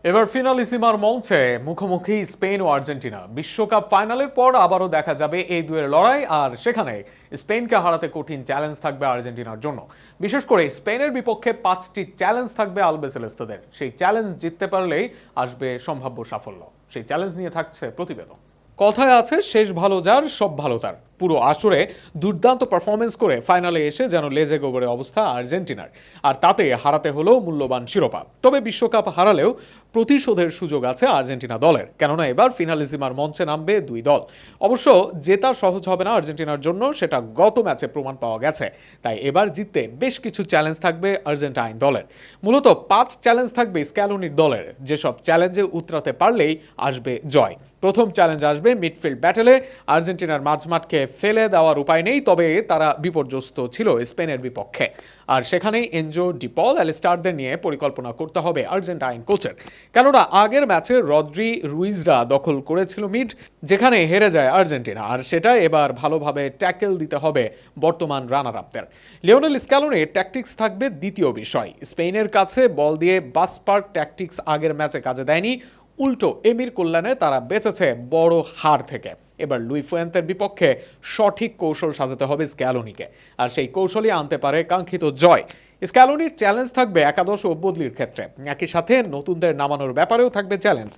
এবার ফিনালিসিমার মঞ্চে মুখোমুখি স্পেন ও আর্জেন্টিনা। বিশ্বকাপ ফাইনালের পর আবারও দেখা যাবে এই দুয়ের লড়াই, আর সেখানে স্পেনকে হারাতে কঠিন চ্যালেঞ্জ থাকবে আর্জেন্টিনার জন্য। বিশেষ করে স্পেনের বিপক্ষে 5টি চ্যালেঞ্জ থাকবে আলবিসেলেস্তাদের। সেই চ্যালেঞ্জ জিততে পারলেই আসবে সম্ভাব্য সাফল্য। সেই চ্যালেঞ্জ নিয়ে থাকছে প্রতিবেদন। কথায় আছে, শেষ ভালো যার সব ভালো তার। পুরো আসরে দুর্দান্ত পারফরমেন্স করে ফাইনালে এসে যেন লেজে গোবরে অবস্থা আর্জেন্টিনার, আর তাতে হারাতে হলো মূল্যবান শিরোপা। তবে বিশ্বকাপ হারালেও প্রতিশোধের সুযোগ আছে আর্জেন্টিনা দলের, কেননা এবার ফিনালিসিমার মঞ্চে নামবে দুই দল। অবশ্য জেতা সহজ হবে না আর্জেন্টিনার জন্য, সেটা গত ম্যাচে প্রমাণ পাওয়া গেছে। তাই এবার জিততে বেশ কিছু চ্যালেঞ্জ থাকবে আর্জেন্টাইন দলের। মূলত 5 চ্যালেঞ্জ থাকবে স্ক্যালোনির দলের, যেসব চ্যালেঞ্জে উতরাতে পারলেই আসবে জয়। প্রথম চ্যালেঞ্জ আসবে মিডফিল্ড ব্যাটেলে। আর্জেন্টিনার মাঝমাঠকে ফেলে দেওয়ার উপায় নেই, তবে তারা বিপর্যস্ত ছিল স্পেনের বিপক্ষে। আর সেখানেই এনজো ডিপল অ্যালিস্টারদের নিয়ে পরিকল্পনা করতে হবে আর্জেন্টাইন কোচের, কেননা আগের ম্যাচে রদ্রি রুইজরা দখল করেছিল মিড, যেখানে হেরে যায় আর্জেন্টিনা। আর সেটা এবার ভালোভাবে ট্যাকেল দিতে হবে বর্তমান রানার আপদের। লিওনেল স্ক্যালোনির ট্যাকটিক্স থাকবে দ্বিতীয় বিষয়। স্পেনের কাছে বল দিয়ে বাস পার্ক ট্যাকটিক্স আগের ম্যাচে কাজে দেয়নি, উল্টো এমির কল্যাণে তারা বেঁচেছে বড় হার থেকে। এবার লুই ফুয়েন্তের বিপক্ষে সঠিক কৌশল সাজাতে হবে স্ক্যালোনিকে, আর সেই কৌশলই আনতে পারে কাঙ্ক্ষিত জয়। স্ক্যালোনির চ্যালেঞ্জ থাকবে একাদশ ও বদলির ক্ষেত্রে, একই সাথে নতুনদের নামানোর ব্যাপারেও থাকবে চ্যালেঞ্জ।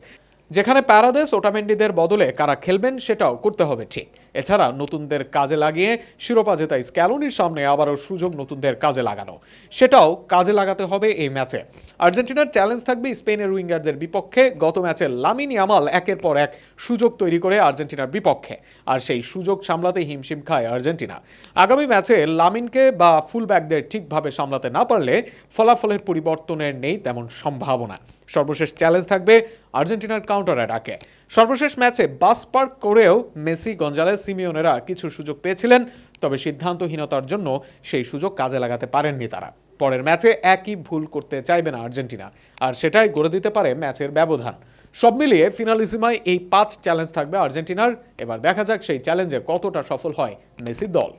যেখানে প্যারাদেস ওটামেন্ডিদের বদলে কারা খেলবেন সেটাও করতে হবে ঠিক। এছাড়া নতুনদের কাজে লাগিয়ে শিরোপা জেতায় স্ক্যালোনির সামনে আবারও সুযোগ নতুনদের কাজে লাগানো, সেটাও কাজে লাগাতে হবে এই ম্যাচে। আর্জেন্টিনার চ্যালেঞ্জ থাকবে স্পেনের উইঙ্গারদের বিপক্ষে। গত ম্যাচে লামিন ইয়ামাল একের পর এক সুযোগ তৈরি করে আর্জেন্টিনার বিপক্ষে, আর সেই সুযোগ সামলাতে হিমশিম খায় আর্জেন্টিনা। আগামী ম্যাচে লামিনকে বা ফুলব্যাকদের ঠিকভাবে সামলাতে না পারলে ফলাফলের পরিবর্তনের নেই তেমন সম্ভাবনা। সর্বশেষ চ্যালেঞ্জ থাকবে আর্জেন্টিনার কাউন্টার অ্যাটাকে। সর্বশেষ ম্যাচে বাস পার্ক করেও মেসি, গঞ্জালেস, সিমিওনেরা কিছু সুযোগ পেয়েছিলেন, তবে সিদ্ধান্তহীনতার জন্য সেই সুযোগ কাজে লাগাতে পারেননি তারা। পরের ম্যাচে একই ভুল করতে চাইবে না আর্জেন্টিনা, আর সেটাই গড়ে দিতে পারে ম্যাচের ব্যবধান। সব মিলিয়ে ফিনালিসিমায় এই 5 চ্যালেঞ্জ থাকবে আর্জেন্টিনার। এবার দেখা যাক সেই চ্যালেঞ্জে কতটা সফল হয় মেসির দল।